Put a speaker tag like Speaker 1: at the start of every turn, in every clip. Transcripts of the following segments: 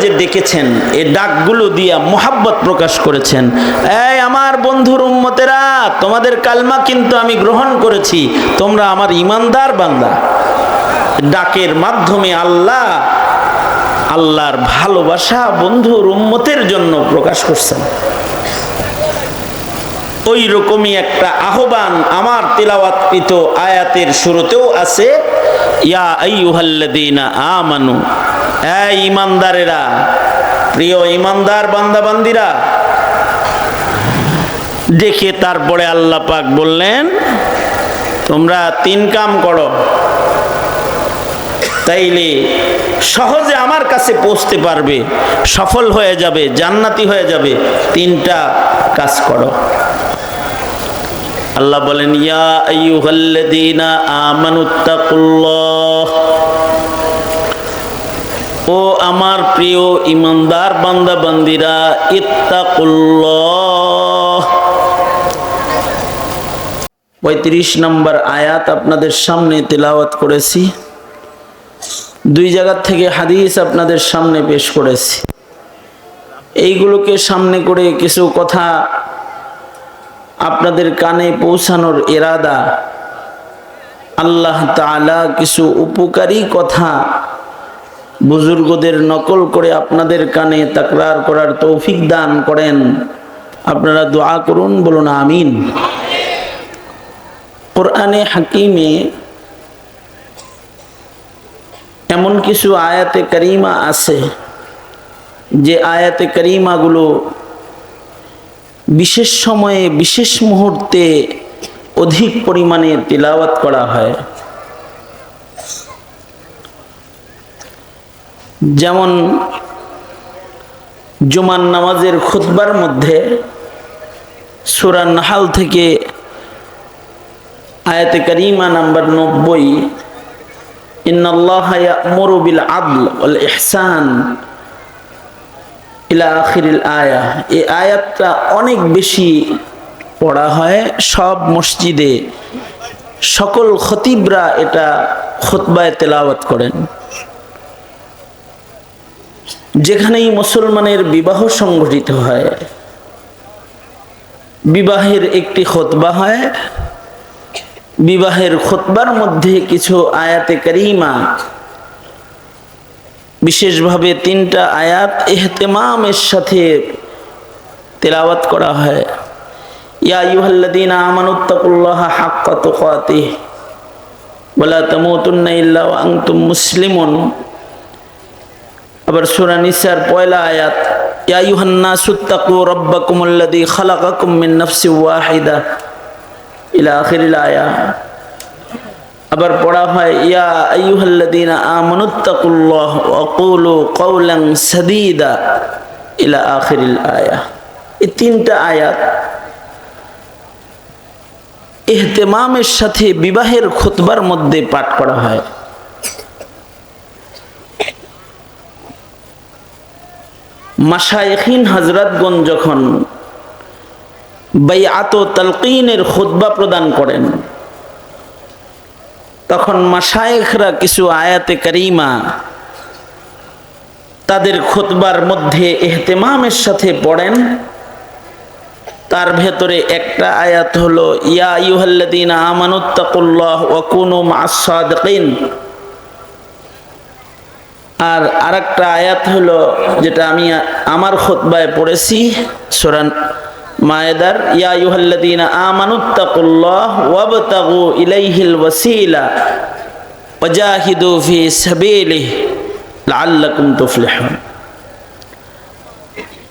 Speaker 1: যে ডেকেছেন, এই ডাকগুলো দিয়া মোহাব্বত প্রকাশ করেছেন। এই আমার বন্ধুর উম্মতেরা, তোমাদের কালমা কিন্তু আমি গ্রহণ করেছি, তোমরা আমার ইমানদার বান্দা। ডাকের মাধ্যমে আল্লাহর ভালোবাসা বন্ধুর উম্মতের জন্য প্রকাশ করছেন। ওই রকমই একটা আহ্বান আমার তিলাওয়াতকৃত আয়াতের শুরুতেও আছে, ইয়া আইয়ুহাল্লাযীনা আমানু, এই ঈমানদারেরা, প্রিয় ঈমানদার বান্দা বান্দিরা। দেখে তারপরে আল্লাহ পাক বললেন, তোমরা 3 কাম করো, তাইলে সহজে আমার কাছে পৌঁছতে পারবে, সফল হয়ে যাবে, জান্নাতি হয়ে যাবে। 3টা কাজ করো। আল্লাহ বলেন, ইয়া আইয়ুহাল্লাযীনা আমানুত্তাকুল্লাহ, ও আমার প্রিয় ঈমানদার বান্দা বান্দিরা, ইত্তাকুল্লাহ। 35 নম্বর আয়াত আপনাদের সামনে তেলাওয়াত করেছি। 2 জায়গা থেকে হাদিস আপনাদের সামনে পেশ করেছি। এইগুলোকে সামনে করে কিছু কথা আপনাদের কানে পৌঁছানোর ইরাদা, আল্লাহ তাআলা কিছু উপকারী কথা বুজুর্গদের নকল করে আপনাদের কানে তাকরার করার তৌফিক দান করেন। আপনারা দোয়া করুন, বলুন আমিন। কোরআনে হাকিমে এমন কিছু আয়াতে কারিমা আছে, যে আয়াতে কারিমাগুলো বিশেষ সময়ে বিশেষ মুহূর্তে অধিক পরিমাণে তিলাওয়াত করা হয়। যেমন জুমার নামাজের খুতবার মধ্যে সূরা নাহল থেকে আয়াতে কারিমা নাম্বার 90, ইন্নাল্লাহা ইয়া'মুরু বিল আদল ওয়াল ইহসান ইলা আখিরিল আয়া। এই আয়াতটা অনেক বেশি পড়া হয় সব মসজিদে, সকল খতিবরা এটা খুতবায় তেলাওয়াত করেন। যেখানেই মুসলমানের বিবাহ সংঘটিত হয়, বিবাহের একটি খুতবা হয়, বিবাহের খুতবার মধ্যে কিছু আয়াতে কারিমা, বিশেষভাবে 3টা আয়াত ইহতিমামের সাথে তেলাওয়াত করা হয়। ইয়া আইয়ুহাল্লাযীনা আমানুত্তাকুল্লাহা হাক্কা তুকাতিহি ওয়া লা তামুতুন্না ইল্লা ওয়া আনতুম মুসলিমুন। আবার সূরা নিসার 1 আয়াত, ইয়া আইয়ুহান নাসুত্তাকু রাব্বাকুমুল্লাযী খালাকাকুম মিন নাফসিন ওয়াহিদা ইলা আখিরিল আয়া। আবার পড়া হয়, ইয়া আইয়ুহাল্লাযীনা আমানুত্তাকুল্লাহ ওয়া কুলু কাওলান সাদীদা ইলা আখিরিল আয়া। এই 3টা আয়াত ইহতিমামের সাথে বিবাহের খুতবার মধ্যে পাঠ করা হয়। মাশায়েখিন হযরতগণ যখন বাইআত ও তালকিনের খুতবা প্রদান করেন, তখন মাশায়েখরা কিছু আয়াতে কারিমা তাদের খুতবার মধ্যে ইহতিমামের সাথে পড়েন। তার ভেতরে একটা আয়াত হলো, ইয়া আইয়ুহাল্লাযীনা আমানুত্তাকুল্লাহ ওয়া কুনু মা'আস সাদিকিন। আর আরেকটা আয়াত হলো, যেটা আমি আমার খুতবায় পড়েছি, সূরা মায়েদার, ইয়া আইয়ুহাল্লাযীনা আমানুত্তাকুল্লাহ ওয়াবতাগু ইলাইহিল ওয়াসিলা ওয়াজাহিদু ফি সাবিলিহি লাআল্লাকুম তুফলিহুন।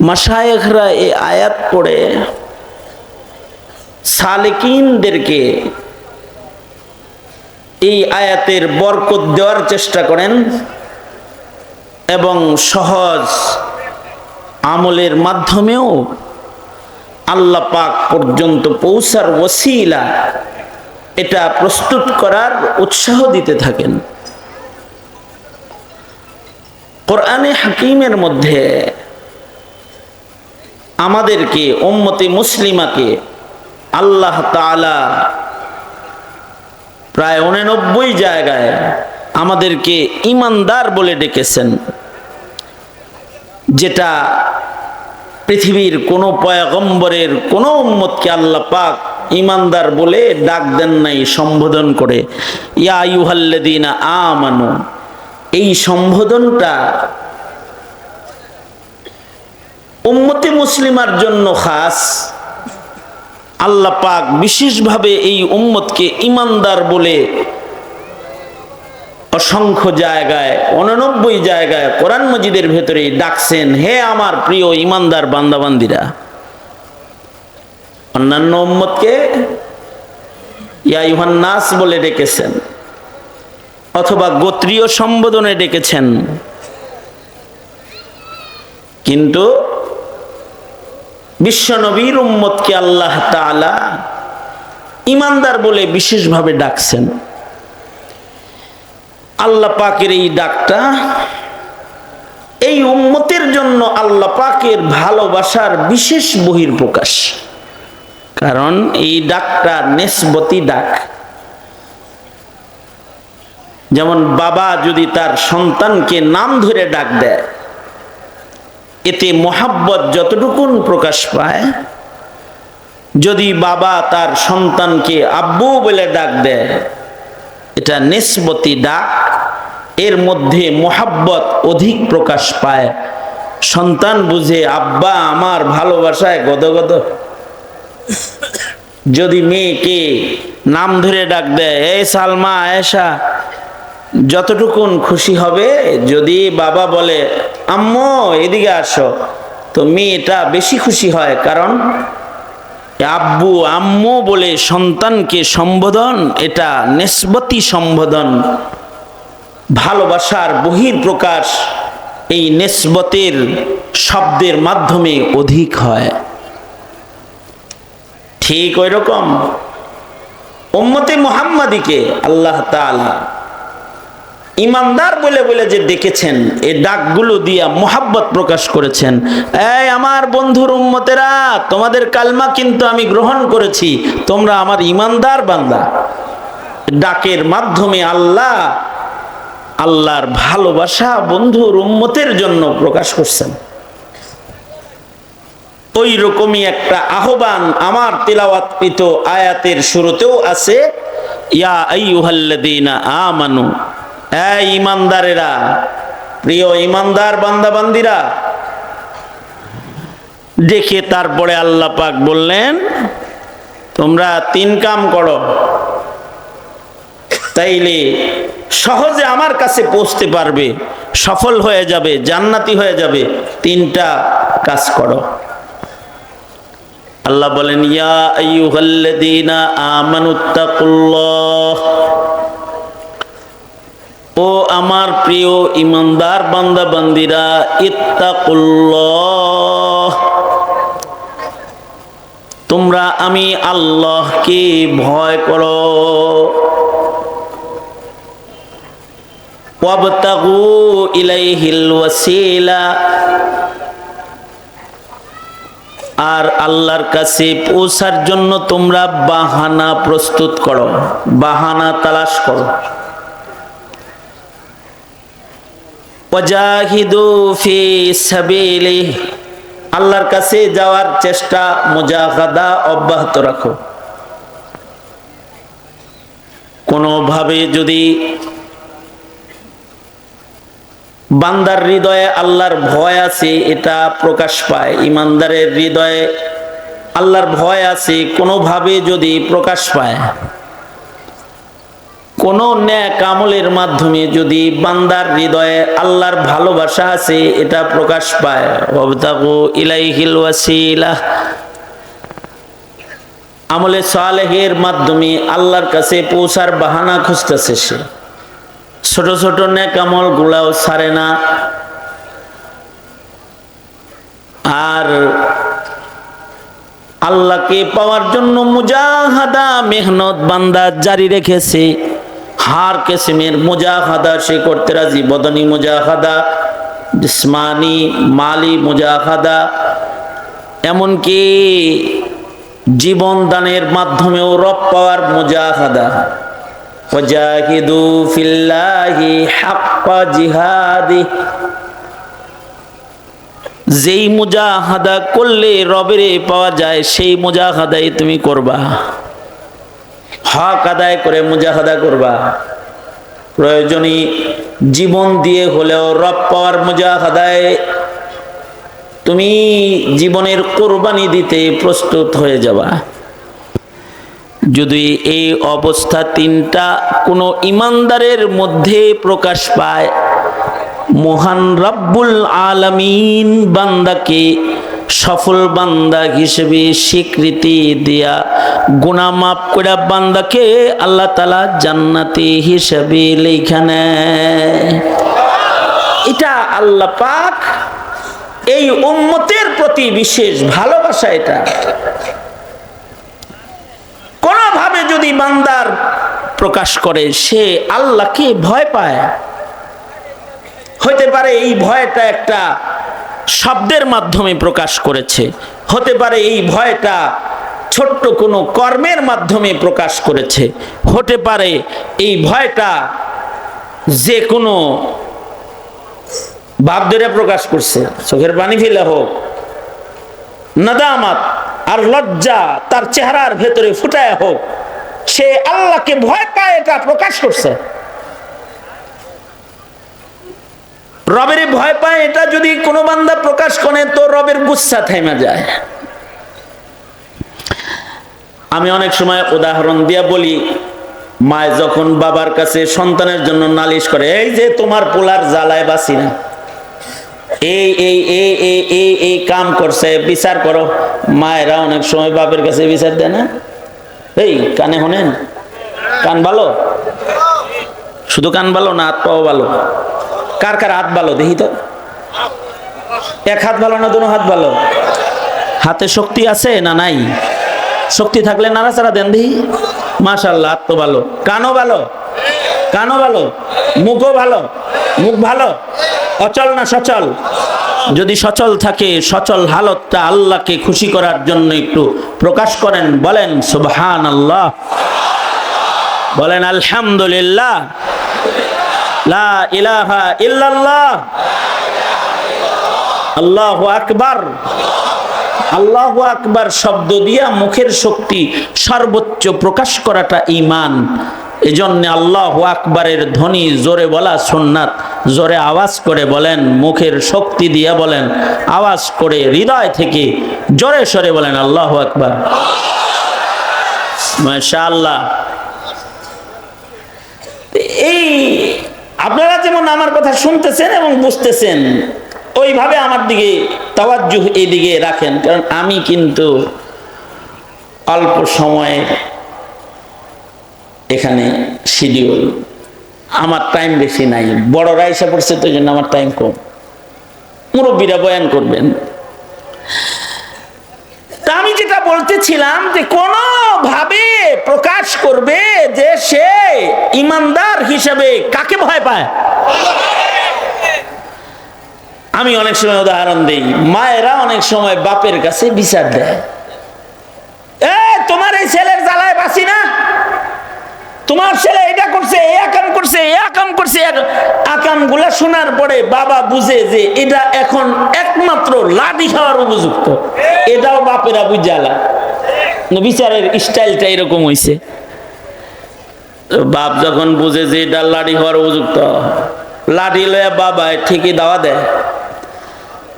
Speaker 1: মাশায়েখরা এই আয়াত পড়ে সালেকিনদেরকে এই আয়াতের বরকত দেওয়ার চেষ্টা করেন এবং সহজ আমলের মাধ্যমেও আল্লাহ পাক পর্যন্ত পৌঁছার ওসিলা এটা প্রস্তুত করার উৎসাহ দিতে থাকেন। কোরআনে হাকিমের মধ্যে আমাদেরকে, উম্মতে মুসলিমাকে আল্লাহ তাআলা প্রায় 89 জায়গায় আমাদেরকে ঈমানদার বলে ডেকেছেন। যেটা পৃথিবীর কোনো পয়গম্বরের কোনো উম্মতকে আল্লাহ পাক ঈমানদার বলে ডাক দেন নাই সম্বোধন করে, ইয়া আইয়ুহাল্লাযীনা আমানু। এই সম্বোধনটা উম্মতে মুসলিমার জন্য খাস। আল্লাহ পাক বিশেষভাবে এই উম্মতকে ঈমানদার বলে অসংখ্য জায়গায় 89 জায়গায় কোরআন মাজিদের ভেতরে ডাকছেন, হে আমার প্রিয় ঈমানদার বান্দাবান্দিরা। অন্যান্য উম্মতকে ইয়া আইয়ুহান নাস বলে ডেকেছেন অথবা গোত্রীয় সম্বোধনে ডেকেছেন, কিন্তু বিশ্বনবীর উম্মতকে আল্লাহ তাআলা ঈমানদার বলে বিশেষভাবে ডাকছেন। আল্লাহ পাকের এই ডাকটা এই উম্মতের জন্য আল্লাহ পাকের ভালোবাসার বিশেষ বহিঃপ্রকাশ। কারণ এই ডাকটা নিসবতি ডাক। যেমন বাবা যদি তার সন্তানকে নাম ধরে ডাক দেয়, এতে মোহাব্বত যতটুকুন প্রকাশ পায়, যদি বাবা তার সন্তানকে আব্বু বলে ডাক দেয়, এটা নিসবতি ডাক, এর মধ্যে মোহাব্বত অধিক প্রকাশ পায়। সন্তান বুঝে আব্বা আমার ভালোবাসায় গদগদ। যদি মেয়েকে নাম ধরে ডাক দেয়, এই সালমা, আয়েশা, যতটুকুন খুশি হবে। যদি বাবা বলে আম্মু এদিকে আসো, তো মেয়েটা বেশি খুশি হয়। কারণ আব্বু আম্মু বলে সন্তানকে সম্বোধন, এটা নিসবতি সম্বোধন, ভালোবাসার বহিঃপ্রকাশ এই নিসবতের শব্দের মাধ্যমে অধিক হয়। ঠিক ওই রকম উম্মতে মুহাম্মাদীকে আল্লাহ তাআলা ঈমানদার বলে বলে যে ডেকেছেন, এই ডাকগুলো দিয়া মোহাব্বত প্রকাশ করেছেন। এই আমার বন্ধুর উম্মতেরা, তোমাদের কালমা কিন্তু আমি গ্রহণ করেছি, তোমরা আমার ঈমানদার বান্দা। ডাকের মাধ্যমে আল্লাহ আল্লাহর ভালোবাসা বন্ধুর উম্মতের জন্য প্রকাশ করছেন। ওই রকমই একটা আহ্বান আমার তিলাওয়াতকৃত আয়াতের শুরুতেও আছে, ইয়া আইয়ুহাল্লাযীনা আমানু। এই ঈমানদারেরা, প্রিয় ঈমানদার বান্দাবান্দিরা। দেখে তারপরে আল্লাহ পাক বললেন, তোমরা 3 কাম করো, তাইলে সহজে আমার কাছে পৌঁছতে পারবে, সফল হয়ে যাবে, জান্নাতি হয়ে যাবে। 3টা কাজ করো। আল্লাহ বলেন, ইয়া আইয়ুহাল্লাযীনা আমানুত্তাকুল্লাহ। ও আমার প্রিয় ঈমানদার বান্দা বান্দিরা, ইত্তাকুল্লাহ, তোমরা আমি আল্লাহকে ভয় করো। ওয়াবতাগু ইলাইহিল ওয়াসিলা, আর আল্লাহর কাছে পৌঁছার জন্য তোমরা বাহানা প্রস্তুত করো, বাহানা তালাশ করো। ওয়াজাহিদু ফি সাবিলিহি, আল্লাহর কাছে যাওয়ার চেষ্টা, মুজাহাদা অব্যাহত রাখো। কোনোভাবে যদি বান্দার হৃদয়ে আল্লাহর ভয় আছে, এটা প্রকাশ পায়। ঈমানদারের হৃদয়ে আল্লাহর ভয় আছে, কোনোভাবে যদি প্রকাশ পায়, কোন নেক আমলের মাধ্যমে যদি বান্দার হৃদয়ে আল্লাহর ভালোবাসা আছে, এটা প্রকাশ পায়। ওয়াবতাগু ইলাইহিল ওয়াসিলা, আমলে সালেহের মাধ্যমে আল্লাহর কাছে পৌঁছার বাহানা খুঁজতেছে সে। ছোট ছোট নেক আমল গুলাও ছাড়ে না, আর আল্লাহকে পাওয়ার জন্য মুজাহাদা, মেহনত বান্দা জারি রেখেছে। হার কিসমের মুজাহাদা সে করতে রাজি, বদনী মুজাহাদা, জিসমানি মালি মুজাহাদা, এমনকি জীবন দানের মাধ্যমেও রব পাওয়ার মুজাহাদা। ওয়াজাহিদু ফিল্লাহি হাক্কা জিহাদি, যেই মুজাহাদা করলে রবেরে পাওয়া যায় সেই মুজাহাদাই তুমি করবা, হক আদায় করে মুজাহাদা করবা। প্রয়োজনে জীবন দিয়ে হলেও রব পাওয়ার মুজাহাদায় তুমি জীবনের কোরবানি দিতে প্রস্তুত হয়ে যাবা। যদি এই অবস্থা তিনটা কোনো ইমানদারের মধ্যে প্রকাশ পায়, মহান রব্বুল আলামিন বান্দাকে সফল বান্দা হিসেবে স্বীকৃতি দিয়া গুনাহ মাফ করে বান্দাকে আল্লাহ তাআলা জান্নাতি হিসেবে লেখা নেয়। এটা আল্লাহ পাক এই উম্মতের প্রতি বিশেষ ভালোবাসা। এটা কোনোভাবে যদি বান্দার প্রকাশ করে সে আল্লাহকে ভয় পায়, হতে পারে এই ভয়টা একটা শব্দের মাধ্যমে প্রকাশ করেছে, হতে পারে এই ভয়টা ছোট্ট কোনো কর্মের মাধ্যমে প্রকাশ করেছে, হতে পারে এই ভয়টা যে কোনো ভাব ধরে প্রকাশ করছে, চোখের পানি ফেলা হোক, নাদামাত আর লজ্জা তার চেহারার ভেতরে ফুটায় হোক, সে আল্লাহকে ভয় পায় এটা প্রকাশ করছে। রবের ভয় পায় এটা যদি কোনো বান্দা প্রকাশ করে তো রবের গুচ্ছা থাইমা যায়। আমি অনেক সময় উদাহরণ দিয়া বলি, মায় যখন বাবার কাছে সন্তানের জন্য নালিশ করে, এই যে তোমার পোলার জ্বালায় বাসি না, এই এই এই এই এই এই কাম করছে, বিচার করো। মায়েরা অনেক সময় বাপের কাছে বিচার দেয় না। এই কানে শোনেন, কান ভালো, শুধু কান ভালো না হাত পাও ভালো? কার কার হাত ভালো দেখি তো? এক হাত ভালো না দুনো হাত ভালো? হাতে শক্তি আছে না নাই? শক্তি থাকলে নাড়াচাড়া দেন দেখি। মাশাআল্লাহ, হাত তো ভালো, কানও ভালো, কানও ভালো, মুখও ভালো। মুখ ভালো, অচল না সচল? যদি সচল থাকে, সচল হালতটা আল্লাহকে খুশি করার জন্য একটু প্রকাশ করেন। বলেন সুবহানাল্লাহ, বলেন আলহামদুলিল্লাহ, লা ইলাহা ইল্লাল্লাহ, আল্লাহু আকবার। আল্লাহু আকবার শব্দ দিয়া মুখের শক্তি সর্বোচ্চ প্রকাশ করাটা ঈমান। এজন্য আল্লাহু আকবারের ধ্বনি জোরে বলা সুন্নাত। জোরে আওয়াজ করে বলেন, মুখের শক্তি দিয়া বলেন, আওয়াজ করে হৃদয় থেকে জোরে সরে বলেন আল্লাহু আকবার। মাশাআল্লাহ। এই আপনারা যেমন আমার কথা শুনতেছেন এবং বুঝতেছেন, ওইভাবে আমার দিকে তাওয়াজ্জুহ এই দিকে রাখেন, কারণ আমি কিন্তু অল্প সময়ে এখানে শিডিউল, আমার টাইম বেশি নাই। বড়রা এসে পড়ছে তো, জন্য আমার টাইম কম। মুরব্বীরা বয়ান করবেন। তা আমি যেটা বলতেছিলাম যে কোনোভাবে প্রকাশ করবে যে সে ইমানদার হিসেবে কাকে ভয় পায়। আমি অনেক সময় উদাহরণ দিই, মায়েরা অনেক সময় বাপের কাছে বিচার দেয়, তোমার এই ছেলের জ্বালায় বাঁচি না, তোমার ছেলে এটা করছে, এই আকাম করছে, এই আকাম করছে। আকাম গুলা শোনার পরে বাবা বুঝে যে এটা এখন একমাত্র লাঠি খাওয়ার উপযুক্ত। এটাও বাপেরা বুঝালা, বিচারের স্টাইলটা এরকম হইছে। বাপ যখন বুঝে যে এটা লাঠি খাওয়ার উপযুক্ত, লাঠি লয়ে বাবা ঠিকই দাওয়া দেয়।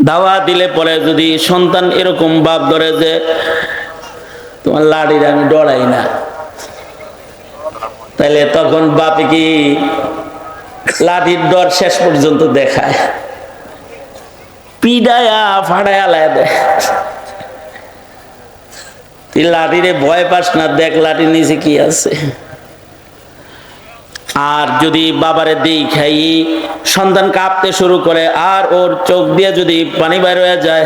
Speaker 1: দাওয়া দিলে পরে যদি সন্তান এরকম বাপ ধরে যে তোমার লাঠির আমি ডরাই না, তাহলে তখন বাপে কি লাঠির ডর শেষ পর্যন্ত দেখায়, পিডায়া ফাড়ায়া লাই দেয়। তুই লাঠিরে ভয় পাস না, দেখ লাঠির নিচে কি আছে। আর যদি বাবারে দিই খাই সন্তান কাঁপতে শুরু করে, আর ওর চোখ দিয়ে যদি পানি বের হয়ে যায়,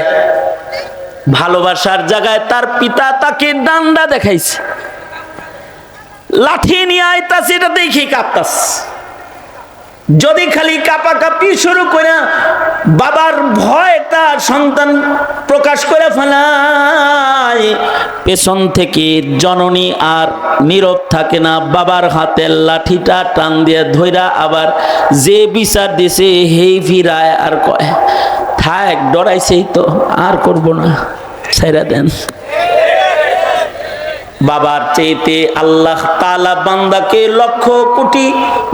Speaker 1: ভালোবাসার জায়গায় তার পিতা তাকে ডান্ডা দেখাইছে, লাঠি নিয়ে আইতাছে, এটা দেখি কাঁপতাস। যদি খালি কাঁপাকাঁপি শুরু করে বাবার ভয়টা সন্তান প্রকাশ করে ফেলায়, পেছন থেকে জননী আর নীরব থাকে না, বাবার হাতের লাঠিটা টান দিয়ে ধইরা আবার যে বিচার দিছে হেই ফিরায় আর কয়, থাক, ডরাইছেই তো, আর করব না, ছেড়ে দেন। বাবার চাইতে আল্লাহ তাআলা বান্দাকে লক্ষ কোটি,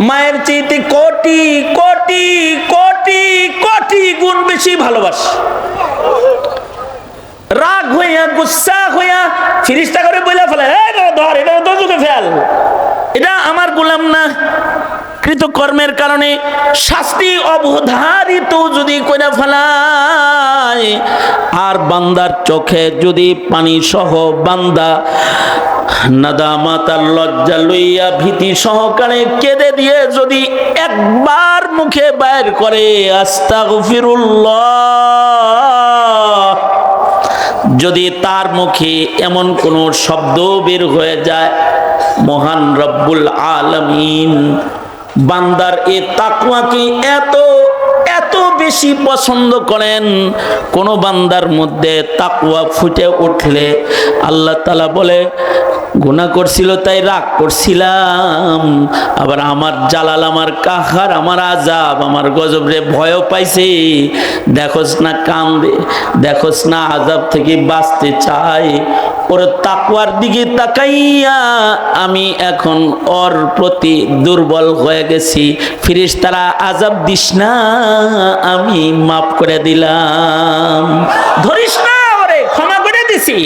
Speaker 1: মায়ের চাইতে কোটি কোটি কোটি কোটি গুণ বেশি ভালোবাসে। রাগ হইয়া, গুসা হইয়া ফিরিস্তা করে বইলা ফেলে, ধর এটা দোজখে ফেল, এটা আমার গোলাম না। কৃতকর্মের কারণে শাস্তি অবধারিত যদি কইরা ফেলায়, আর বান্দার চোখে যদি পানি সহ বান্দা নাদামাত আর লজ্জা লইয়া ভীতি সহকারে কেঁদে দিয়ে যদি একবার মুখে বাইর করে আস্তাগফিরুল্লাহ, যদি তার মুখে এমন কোন শব্দ বের হয়ে যায়, মহান রব্বুল আলামিন বান্দার এ তাকওয়াকে এত এত বেশি পছন্দ করেন। কোন বান্দার মধ্যে তাকওয়া ফুটে উঠলে আল্লাহ তাআলা বলে, গুনাহ করছিল তাই রাগ করছিলাম, আবার আমার জালাল, আমার কাহার, আমার আযাব, আমার গজব রে ভয় পাইছে, দেখোস না কান্দে, দেখোস না আযাব থেকে বাঁচতে চায়, ওর তাকওয়ার দিকে তাকাইয়া আমি এখন ওর প্রতি দুর্বল হয়ে গেছি, ফেরেশতারা আযাব দিস না, আমি মাফ করে দিলাম, ধরিস না, ওরে ক্ষমা করে দিছি।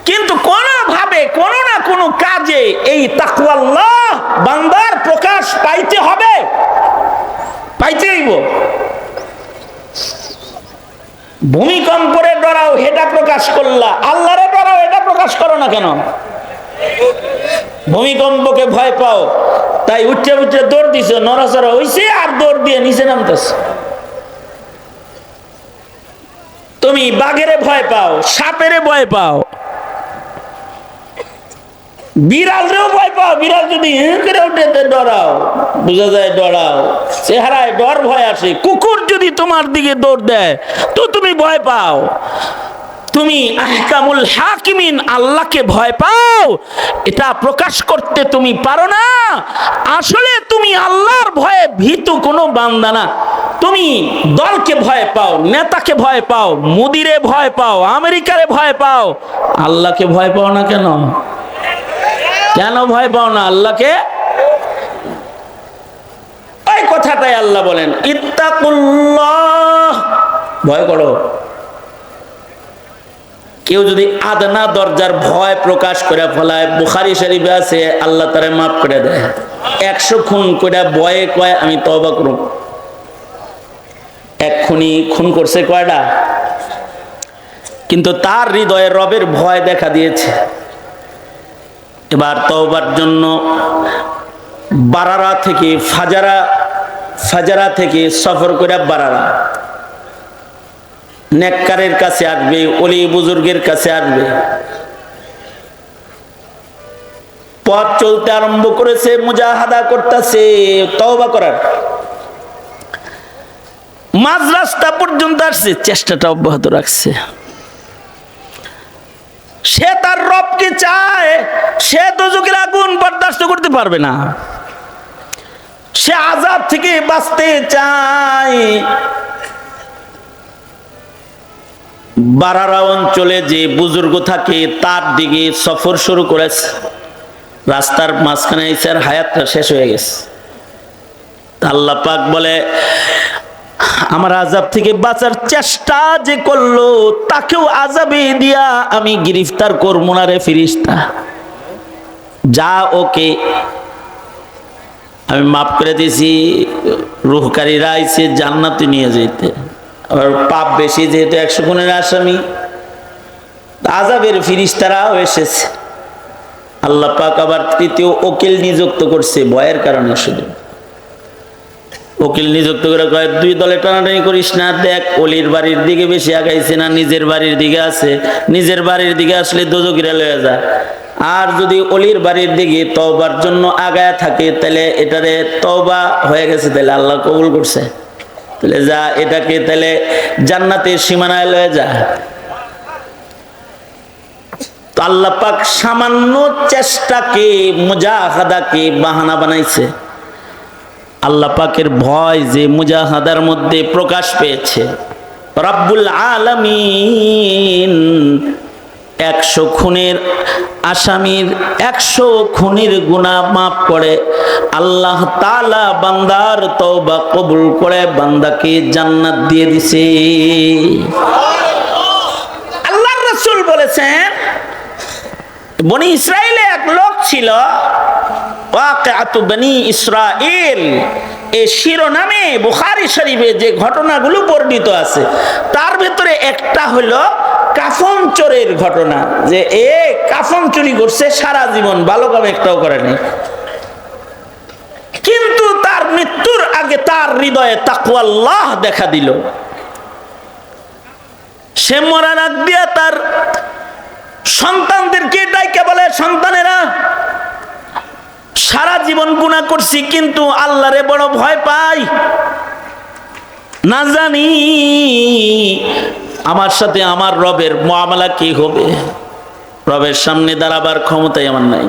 Speaker 1: কিন্তু কোনোভাবে কোনো না কোনো কাজে এই তাকওয়াল্লাহ বান্দার প্রকাশ পাইতে হবে, পাইতে হইব। ভূমিকম্পরে ডরাও, এটা প্রকাশ করলা, আল্লাহরে ডরাও, এটা প্রকাশ করো না কেন? ভূমিকম্পকে ভয় পাও তাই উঠে উঠে দৌড় দিছো, নড়াচড়া হইছে আর দৌড় দিয়ে নিচে নামতেছ। তুমি বাঘেরে ভয় পাও, সাপেরে ভয় পাও, বিড়ালরেও ভয় পাও, বিড়াল যদি করে উঠে ডরাও, বুঝা যায় ডরাও, চেহারায় ডর ভয় আসে। কুকুর যদি তোমার দিকে দৌড় দেয় তো তুমি ভয় পাও। তুমি আহকামুল হাকিমিন আল্লাহকে ভয় পাও, এটা প্রকাশ করতে তুমি পারো না। আসলে তুমি আল্লাহর ভয়ে ভীতু কোনো বান্দা না। তুমি দলকে ভয় পাও, নেতাকে ভয় পাও, মুদিরে ভয় পাও, আমেরিকারে ভয় পাও, আল্লাহকে ভয় পাও না কেন? কেন ভয় পাও না আল্লাহকে? ওই কথাটাই আল্লাহ বলেন, ইত্তাকুল্লাহ, ভয় করো। কেউ যদি আদনা দরজার ভয় প্রকাশ করে ফেলায়, বুখারী শরীফে আছে আল্লাহ তারে মাফ করে দেয়। 100 খুন করে ভয়ে কয় আমি তওবা করব, এক্ষুনি খুন করছে কয়টা? কিন্তু তার হৃদয়ে রবের ভয় দেখা দিয়েছে। এবার তওবার জন্য বারারা থেকে ফাজারা থেকে সফর করে বারারা, নেককারের কাছে আসবে, ওলি বুজুর্গের কাছে আসবে, পথ চলতে আরম্ভ করেছে, মুজাহাদা করতেছে তওবা করার। মাঝ রাস্তা পর্যন্ত আসছে, চেষ্টাটা অব্যাহত রাখছে। সে তার রবকে চায়, সে দোজখের আগুন বরদাস্ত করতে পারবে না, সে আযাব থেকে বাঁচতে চায়। বারারা অঞ্চলে যে বুজুর্গ থাকে তার দিকে সফর শুরু করেছে। রাস্তার মাঝখানে এসে হায়াতটা শেষ হয়ে গেছে। আল্লাহ পাক বলে, আমার আযাব থেকে বাঁচার চেষ্টা যে করলো তাকেও আযাবে দিয়া আমি গ্রেফতার করব না রে ফেরেশতা, যা ওকে আমি মাফ করে দিয়েছি। রূহকারীরা আইছে জান্নাতে নিয়ে যেতে, আর পাপ বেশি যেহেতু 100 গুণের আসামি, আযাবের ফেরেশতারাও এসেছে। আল্লাহ পাক আবার তৃতীয় উকিল নিযুক্ত করছে ভয়ের কারণে। শুধু উকিল নিযুক্ত করে কয়, 2 দলে টানাটানি করিস না, দেখ অলির বাড়ির দিকে বেশি আগাইছে না নিজের বাড়ির দিকে আছে, নিজের বাড়ির দিকে আসলে দোজখীরা লয়ে যা। আর যদি অলির বাড়ির দিকে তওবার জন্য আগায় থাকে তাহলে এটারে তওবা হয়ে গেছে, তাহলে আল্লাহ কবুল করছে, তাহলে যা এটাকে তাহলে জান্নাতের সীমানায় লয়ে যা। তো আল্লাহ পাক সামান্য চেষ্টাকে, মুজাহাদাকে বাহানা বানাইছে। আল্লাহ পাকের ভয় যে মুজাহাদার মধ্যে প্রকাশ পেয়েছে। রব্বুল আলামিন 100 খুনের আসামির 100 খুনের গুনাহ মাফ করে। আল্লাহ তাআলা বান্দার তওবা কবুল করে বান্দাকে জান্নাত দিয়ে দিছে। আল্লাহর রাসূল বলেছেন, বনি ইসরাইলে এক লোক ছিল, ওয়াকিআতু বনি ইসরাইল, এই শিরোনামে বুখারী শরীফে যে ঘটনাগুলো বর্ণিত আছে তার ভিতরে একটা হলো কাফন চোরের ঘটনা, যে এ কাফন চুরি করছে, সারা জীবন ভালো কাম একটাও করেনি, কিন্তু তার মৃত্যুর আগে তার হৃদয়ে তাকওয়াল্লাহ দেখা দিল। সে মরার আগ দিয়ে তার সন্তানদেরকে ডাইকে বলে, সন্তানেরা সারা জীবন গুনাহ করছি কিন্তু আল্লাহরে বড় ভয় পাই, না জানি আমার সাথে আমার রবের মুআমালা কি হবে, রবের সামনে দাঁড়াবার ক্ষমতাই আমার নাই।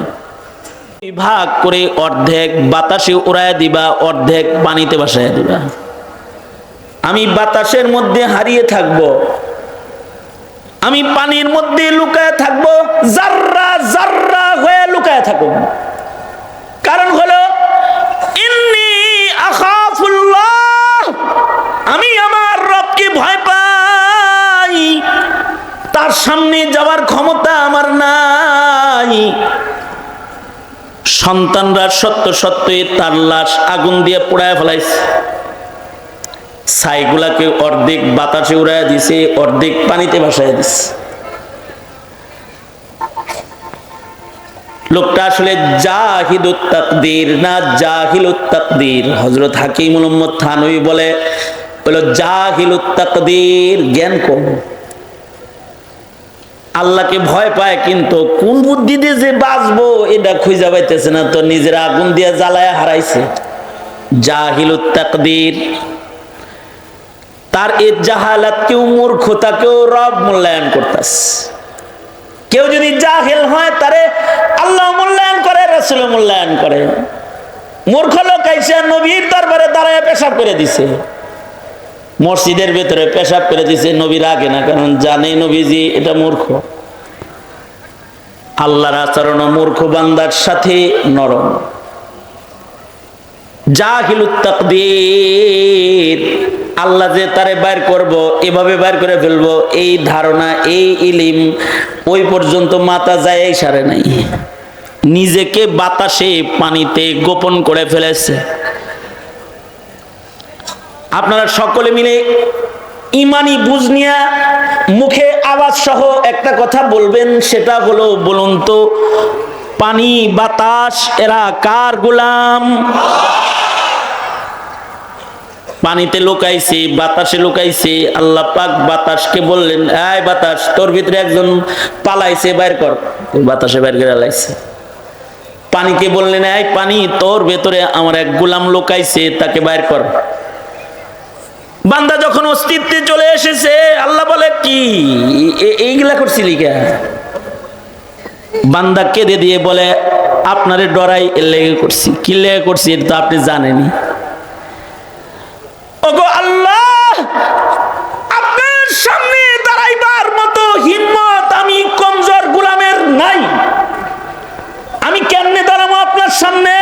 Speaker 1: ভাগ করে অর্ধেক বাতাসে উড়ায় দিবা, অর্ধেক পানিতে ভাসায় দিবা। আমি বাতাসের মধ্যে হারিয়ে থাকবো, আমি পানির মধ্যে লুকায় থাকবো, জাররা জাররা হয়ে লুকায় থাকবো। কারণ হলো ইন্নী আখাফুল্লাহ, আমি আমার রবকে ভয় পাই, তার সামনে যাওয়ার ক্ষমতা আমার নাই। সন্তানরা সত্য সত্যই তার লাশ আগুন দিয়ে পোড়ায় ফেলাইছে, ছাইগুলাকে অর্ধেক বাতাসে উড়াইয়া দিছে, অর্ধেক পানিতে ভাসাইয়া দিছে। লোকটা আসলে জাহিদুত তাকদীর না জাহিলুত তাকদীর। হযরত হাকিমুল উম্মত থানভী বলে হলো জাহিলুত তাকদীর, জ্ঞান কম, আল্লাহকে ভয় পায় কিন্তু কোন বুদ্ধি দিয়ে যে বাঁচবো এটা খুঁজে পাইতেছে না, তো নিজের আগুন দিয়ে জ্বালায় হারাইছে। জাহিলুত তাকদীর, তার এই জাহালাতকেও মূর্খতাকেও রব মূল্যায়ন করতেছে। কেউ যদি জাহেল হয় তারে আল্লাহ মূল্যায়ন করে, রাসূল মূল্যায়ন করে। মূর্খ লোক আইসা নবীর দরবারে দাঁড়ায় পেশাব করে দিছে, মসজিদের ভেতরে পেশাব করে দিছে, নবীর আগে না, কারণ জানে নবীজি এটা মূর্খ। আল্লাহর আচরণ মূর্খ বান্দার সাথে নরম। জাহিলুত তাকদীর, আল্লাহ যে তারে বাইর করব, এভাবে বাইর করে ফেলবো, এই ধারণা এই ইলিম ওই পর্যন্ত মাথা যায় সারে নাই, নিজেকে বাতাসে পানিতে গোপন করে ফেলেছে। আপনারা সকলে মিলে ইমানি বুঝ নিয়া মুখে আওয়াজ সহ একটা কথা বলবেন, সেটা হলো, বলুন তো পানি বাতাস এরা কার গোলাম? পানিতে লুকাইছে, বাতাসে লুকাইছে। আল্লাহ পাক বাতাসকে বললেন, এই বাতাস, তোর ভিতরে একজন পালাইছে, বাইর কর। বাতাসে বাইর করে লাইছে। পানিকে বললেন, এই পানি, তোর ভেতরে আমার এক গোলাম লুকাইছে, তাকে বাইর কর। বান্দা যখন অস্তিত্বে চলে এসেছে, আল্লাহ বলে, কি এইগুলা করছিলি কে? বান্দা কেঁদে দিয়ে বলে, আপনারে ডরাই এর লেগে করছি। কি লেগে করছি এটা তো আপনি জানেনি। ওগো আল্লাহ, আপনার সামনে দাঁড়াইবার মতো হিম্মত আমি কমজোর গোলামের নাই, আমি কেমনে দাঁড়াবো আপনার সামনে?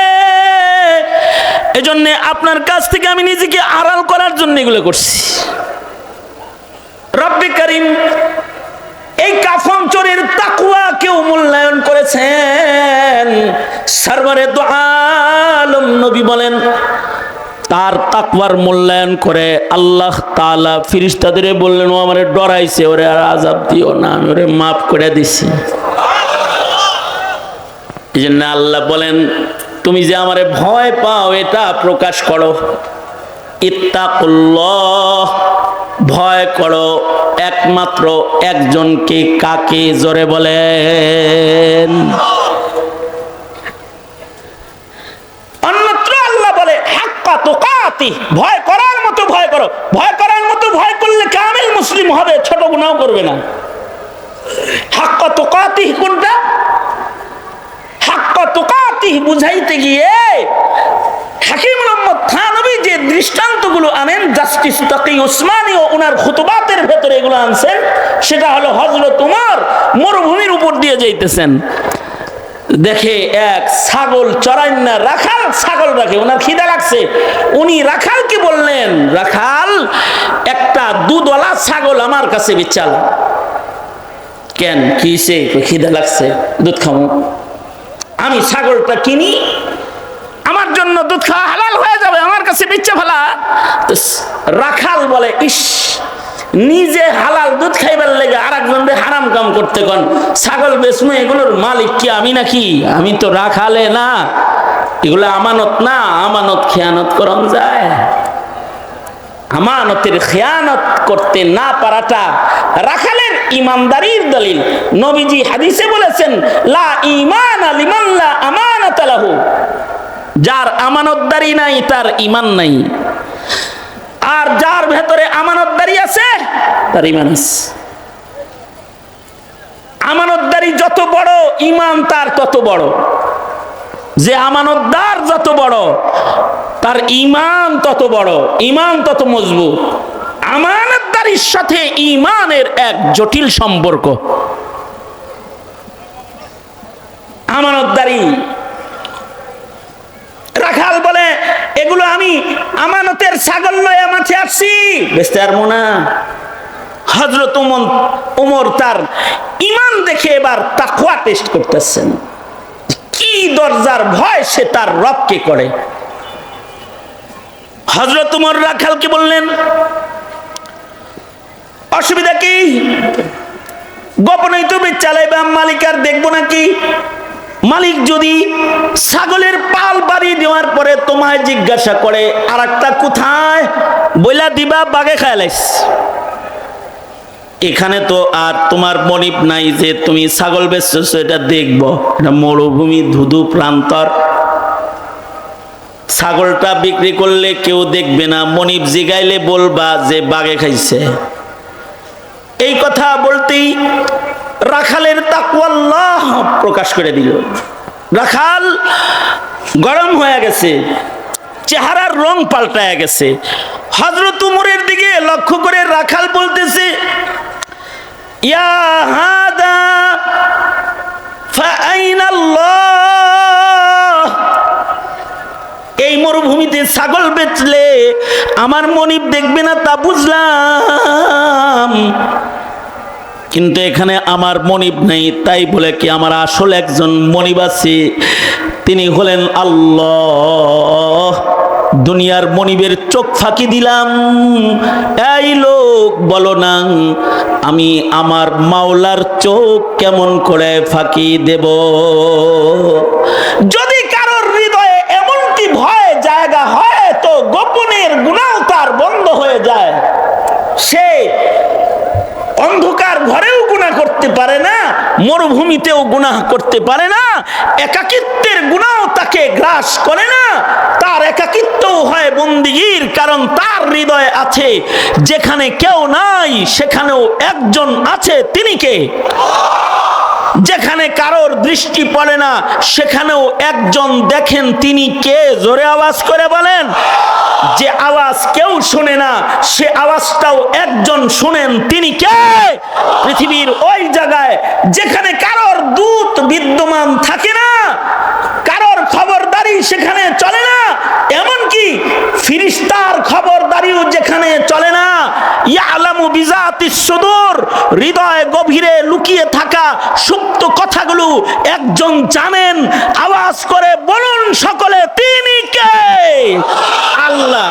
Speaker 1: এজন্য আপনার কাছ থেকে আমি নিজেকে আড়াল করার জন্য এগুলো করছি। রব্বে কারীম এই কাফন চোরের তাকওয়া কেউ মূল্যায়ন করেছেন। সরওয়ারে দু আলম নবী বলেন, তার তাকওয়ার মূল্যায়ন করে আল্লাহ তাআলা ফেরেশতাদের বললেন, ও আমারে ডরাইছে, ওরে আর আযাব দিও না, আমি ওরে মাফ করে দিছি। এইজন্য আল্লাহ বলেন, তুমি যে আমারে ভয় পাও এটা প্রকাশ করো। ইত্তাকুল্লাহ, ভয় করো একমাত্র একজনকে। কাকে? জোরে বলেন। অন্যত্র আল্লাহ বলে, হাক্কা তুকাতি, ভয় করার মতো ভয় করো। ভয় করার মতো ভয় করলে কামিল মুসলিম হবে, ছোট গুনাহ করবে না। হাক্কা তুকাতি কোনটা? হাক্কা তুকাতি বুঝাইতে গিয়ে হাকিম মোহাম্মদ থানভী যে দৃষ্টান্তগুলো আনেন জাস্টিস তাকি উসমানী ও ওনার খুতবাতের ভেতরে এগুলো আনছেন, সেটা হলো হযরত উমর মরুভূমির উপর দিয়ে যাইতেছেন, দেখে এক ছাগল চড়াইন না, রাখাল ছাগল রাখে, ওনার খিদা লাগছে, উনি রাখালকে বললেন, রাখাল একটা দুধওয়ালা ছাগল আমার কাছে বিচাল। কেন, কি সে? খিদা লাগছে, দুধ খাবো, আমি ছাগলটা কিনি, আমার জন্য দুধ খাওয়া হালাল হয়ে যাবে, আমার কাছে বিচ্ছা ফেলা। রাখাল বলে, ইস, নিজে হালাল দুধ খাইবার লেগে আর একজনকে হারাম কাম করতে কোন, ছাগল বেচমু, এগুলোর মালিক কি আমি নাকি? আমি তো রাখালে না, এগুলো আমানত না, আমানত খেয়ানত করন যায়। আমানতের খেয়ানত করতে না পারাটা রাখালের ইমানদারির দলিল। নবীজি হাদিসে বলেছেন, লা ঈমান লিমান লা আমানাত লাহু, যার আমানতদারি নাই তার ঈমান নাই, আর যার ভেতরে আমানতদারি আছে তার ঈমান আছে। আমানতদারি যত বড়, ঈমান তার তত বড়। যে আমানতদার যত বড়, তার ঈমান তত বড়, ঈমান তত মজবুত। আমানতদারির সাথে ঈমানের এক জটিল সম্পর্ক। আমানতদারি, রাখাল বলে, এগুলো আমি আমানতের ছাগল লয়ে মাঠে আসছি, বেচতে পারবো না। হযরত ওমর তার ঈমান দেখে এবার তাকওয়া টেস্ট করতেছেন, কি দরজার ভয় সে তার রবকে করে। হযরত ওমর রাখালকে বললেন, অসুবিধা কি? গোপনেই তো চালাইবা, মালিক আর দেখবো নাকি? মালিক যদি ছাগলের পাল বাড়ি দেওয়ার পরে তোমায় জিজ্ঞাসা করে আর একটা কোথায়, বইলা দিবা বাগে খাইলাইস। এখানে তো আর তোমার মনিব নাই যে তুমি ছাগল বেচছো, এটা দেখবো। এটা মরুভূমি, ধুধু প্রান্তর, ছাগলটা বিক্রি করলে কেউ দেখবে না, মনিব জিগাইলে বলবা যে বাগে খাইছে। এই কথা বলতেই রাখালের তাকওয়াল্লাহ প্রকাশ করে দিল। রাখাল গরম হয়ে গেছে, চেহারার রং পাল্টায় গেছে। হযরত উমরের দিকে লক্ষ্য করে রাখাল বলতেছে, ইয়া হাদা ফাআইনাল্লাহ, এই মরুভূমিতে ছাগল বেচলে আমার মনিব দেখবে না তা বুঝলাম, কিন্তু এখানে আমার মনিব নেই, তাই বলে কি আমার আসল একজন মনিব আছে, তিনি হলেন আল্লাহ। দুনিয়ার মনিবের চোখ ফাঁকি দিলাম, এই লোক বলো না আমি আমার মাওলার চোখ কেমন করে ফাঁকি দেব? যদি কারোর হৃদয়ে এমনটি ভয় জায়গা হয় তো গোপনের গুনাহ তার বন্ধ হয়ে যায়, সে অন্ধকার ঘরেও গুনাহ করতে পারে না, মরুভূমিতেও গুনাহ করতে পারে না, একাকিত্বের গুনাহ তাকে গ্রাস করে না, তার একাকিত্বও হয় বন্দিগির, কারণ তার হৃদয়ে আছে যেখানে কেউ নাই সেখানেও একজন আছে, তিনি কে? যেখানে কারোর দৃষ্টি পড়ে না সেখানেও একজন দেখেন, তিনি কে? জোরে আওয়াজ করে বলেন। যে আওয়াজ কেউ শুনে না সে আওয়াজটাও একজন শুনেন, তিনি কে? পৃথিবীর ওই জায়গায় যেখানে কারোর দূত বিদ্যমান থাকে না, কারোর খবরদারি সেখানে চলে না, এমনকি ফেরেশতার খবরদারিও যেখানে চলে না, ইয়ালামু বিজাতিস সুদূর, হৃদয় গভীরে লুকিয়ে থাকা সুপ্ত কথাগুলো একজন জানেন। আওয়াজ করে বলুন সকলে, তিনি কে? আল্লাহ।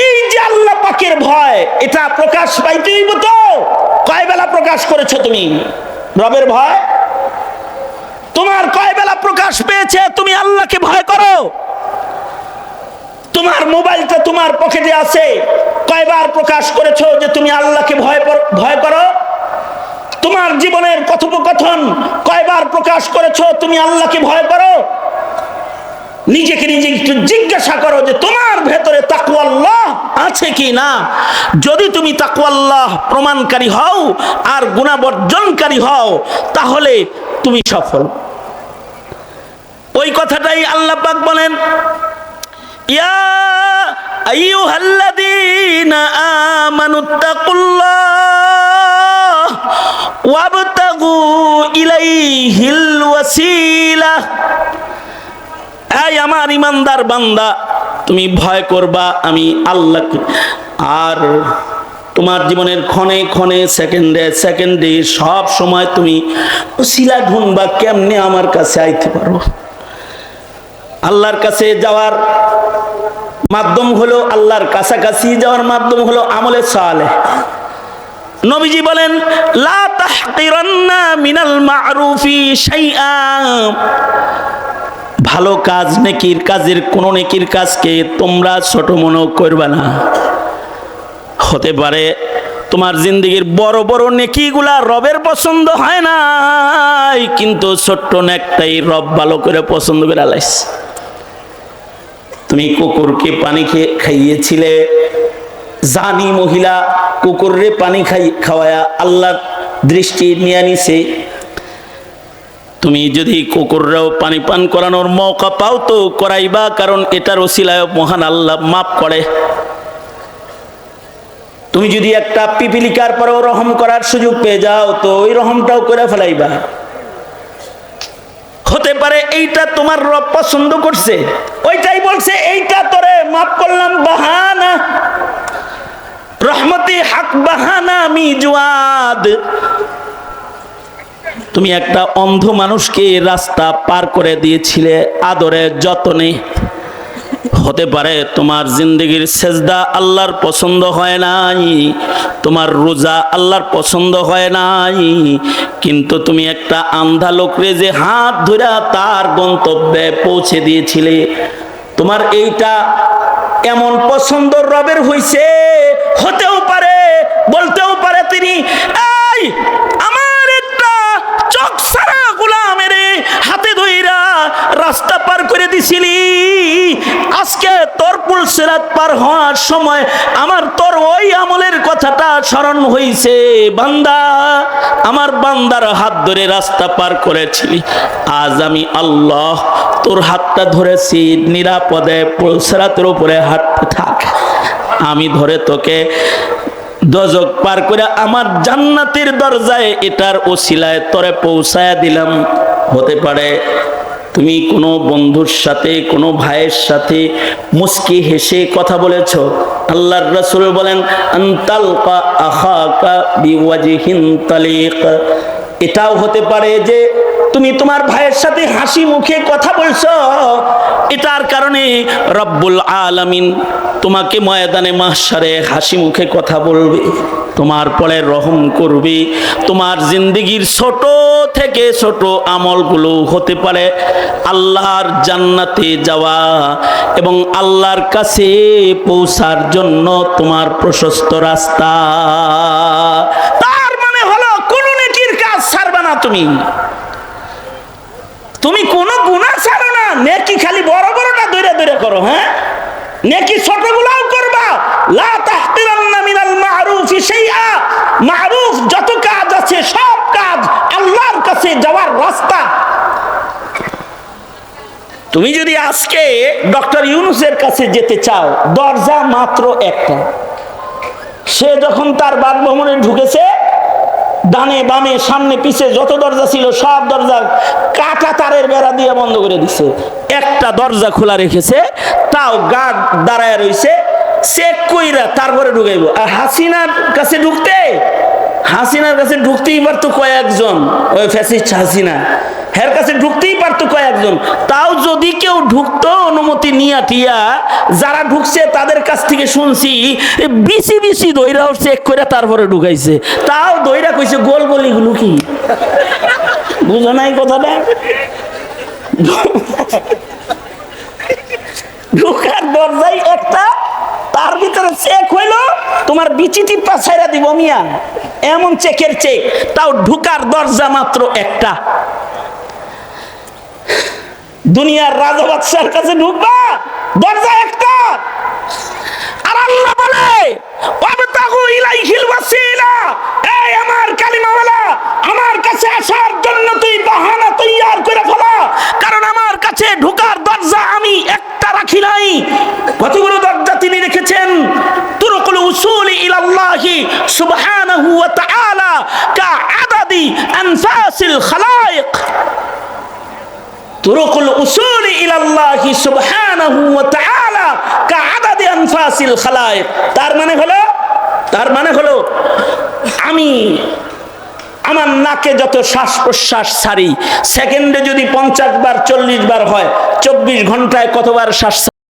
Speaker 1: এই যে আল্লাহ পাকের ভয়, এটা প্রকাশ পাইতেই তো। কয় বেলা প্রকাশ করেছো তুমি রবের ভয়? তোমার কয় বেলা প্রকাশ পেয়েছে তুমি আল্লাহকে ভয় করো? তোমার মোবাইলটা তোমার পকেটে আছে, কয়বার প্রকাশ করেছো যে তুমি আল্লাহকে ভয় করো? তোমার জীবনের কথোপকথন কয়বার প্রকাশ করেছো তুমি আল্লাহকে ভয় করো? নিজেকে নিজে একটু জিজ্ঞাসা করো যে তোমার ভেতরে তাকওয়াল্লাহ আছে কি না। যদি তুমি তাকওয়াল্লাহ প্রমাণকারী হও আর গুনাহ বর্জনকারী হও তাহলে তুমি সফল। ওই কথাটাই আল্লাহ পাক বলেন, ইয়া আইয়ুহাল্লাযীনা আমানুত্তাকুল্লাহ ওয়াবতাগু ইলাইহিল ওয়াসিলা। এই আমার ইমানদার বান্দা, তুমি ভয় করবা আমি আল্লাহকে, আর তোমার জীবনের ক্ষণে ক্ষণে সেকেন্ডে সেকেন্ডে সব সময় তুমি ওসিলা ঢুনবা কেমনে আমার কাছে আইতে পারো। আল্লাহর কাছে যাওয়ার মাধ্যম হলো, আল্লাহর কাছাকাছি যাওয়ার মাধ্যম হলো আমলে সালেহ। নবীজি বলেন, লা তাহকিরান্না মিনাল মা'রুফি শাইআ। ভালো কাজ, নেকির কাজের কোন নেকির কাজকে তোমরা ছোট মনে করবা না। হতে পারে তোমার জিন্দেগির বড় বড় নেকিগুলা রবের পছন্দ হয় না, কিন্তু ছোট্ট নেকটাই রব ভালো করে পছন্দ করে আলাইছে। তুমি কুকুরকে পানি খাইয়েছিলে, জানি মহিলা কুকুররে পানি খাওয়ায়া আল্লাহর দৃষ্টি নিয়ে নিছে। তুমি যদি কুকুররাও পানি পান করানোর মৌকা পাও তো করাইবা, কারণ এটার ওসিলায় মহান আল্লাহ মাফ করে। তুমি যদি একটা পিপিলিকার পরেও রহম করার সুযোগ পেয়ে যাও তো ওই রহমটাও করে ফেলাইবা। হতে পারে এইটা তোমার রব পছন্দ করছে, ওইটাই বলছে এইটা তোরে মাফ করলাম, বাহানা রহমতি হক বাহানা মিজওয়াদ। তুমি একটা অন্ধ মানুষকে রাস্তা পার করে দিয়েছিলে আদরে যতনে। হতে পারে তোমার জিন্দেগির সেজদা আল্লাহর পছন্দ হয় নাই, তোমার রোজা আল্লাহর পছন্দ হয় নাই, কিন্তু তুমি একটা আন্ধা লোকরে যে হাত ধরে তার গন্তব্যে পৌঁছে দিয়েছিলে, তোমার এইটা এমন পছন্দ রবের হইছে। হতেও পারে, বলতেও পারে তিনি, এই আমার একটা চোখ সারা গোলামের হাতে ধইরা রাস্তা পার করে দিছিলি, আজকে তোর পুলসিরাত পার হওয়ার সময় আমার তোর ওই আমলের কথাটা স্মরণ হইছে। বান্দা, আমার বান্দার হাত ধরে রাস্তা পার করেছিলি, আজ আমি আল্লাহ তোর হাতটা ধরেছি, নিরাপদে পুলসিরাতের উপরে হাঁটতে থাক, আমি ধরে তোকে দজক পার করে আমার জান্নাতের দরজায় এটার ওসিলায় তোরে পৌঁছায়া দিলাম। হতে পারে তুমি কোনো বন্ধুর সাথে, কোনো ভাইয়ের সাথে মুস্কি হেসে কথা বলেছো। আল্লাহর রাসূল বলেন, আনতালকা আখাকা বিওয়াজহিন তালিক। এটাও হতে পারে যে তুমি তোমার ভাইয়ের সাথে হাসি মুখে কথা বলছো, এটার কারণে রব্বুল আলামিন তোমাকে ময়দানে মাহশারে হাসি মুখে কথা বলবে, তোমার পরে রহম করবে। তোমার জিন্দেগির ছোট থেকে ছোট আমলগুলো হতে পারে আল্লাহর জান্নাতে যাওয়া এবং আল্লাহর কাছে পৌঁছার জন্য তোমার প্রশস্ত রাস্তা। তার মানে হলো কোন নেকির কাজ ছাড়বে না তুমি, তুমি কোন গুনাহ ছাড়ো না। নেকি খালি বড় বড়টা ধরে ধরে করো, হ্যাঁ, নেকি ছোটগুলাও করবা। লা তাহকিরান্না মিনাল মা'রুফি শাইআ। মা'রুফ যত কাজ আছে সব কাজ আল্লাহর কাছে যাওয়ার রাস্তা। তুমি যদি আজকে ডক্টর ইউনূসের কাছে যেতে চাও, দরজা মাত্র একটা। সে যখন তার বাসভবনে ঢুকেছে, ডানে বামে সামনে পিছে যত দরজা ছিল সব দরজা কাটা তারের বেড়া দিয়ে বন্ধ করে দিছে। একটা দরজা খোলা রেখেছে, তাও গার্ড দাঁড়ায় রয়েছে, চেক কইরা তারপরে ঢুকাইবো। আর হাসিনার কাছে ঢুকতেই পারতো কয়েকজন, ওই ফ্যাসিস্ট হাসিনা, হের কাছে ঢুকতেই পারতো কয়েকজন। তাও যদি কেউ ঢুকতো অনুমতি নিয়া টিয়া, যারা ঢুকছে তাদের কাছ থেকে শুনছি বিসি বিসি দইরাও চেক করে তারপরে ঢুকাইছে। তাও দইরা কইছে গোল গলিগুলো কি বুঝো নাই কথাটা। ঢুকার দরজাই একটা, তার ভিতরে চেক হইলো তোমার বিচি টিপা ছাইরা দিব মিয়া, এমন চেকের চেক। তাও ঢুকার দরজা মাত্র একটা। দুনিয়ার রাজা বাদশার কাছে ঢুকবা, দরজা একটা। আর আল্লাহ বলে, ওয়াবতাগু ইলাইহিল ওয়াসিলা। এই আমার কালিমাওয়ালা, আমার কাছে আসার জন্য তুই বাহানা তৈয়ার করে ফেলা, কারণ আমার কাছে সুবহানাহু ওয়া তাআলা কাআদাদি আনফাসিল খালায়েক। তুরুকুল উসুল ইলাল্লাহি সুবহানাহু ওয়া তাআলা কাআদাদি আনফাসিল খালায়েক। তার মানে হলো আমি আমার নাকে যত শ্বাস প্রশ্বাস ছাড়ি, সেকেন্ডে যদি 50 বার 40 বার হয়, 24 ঘন্টায় কতবার শ্বাস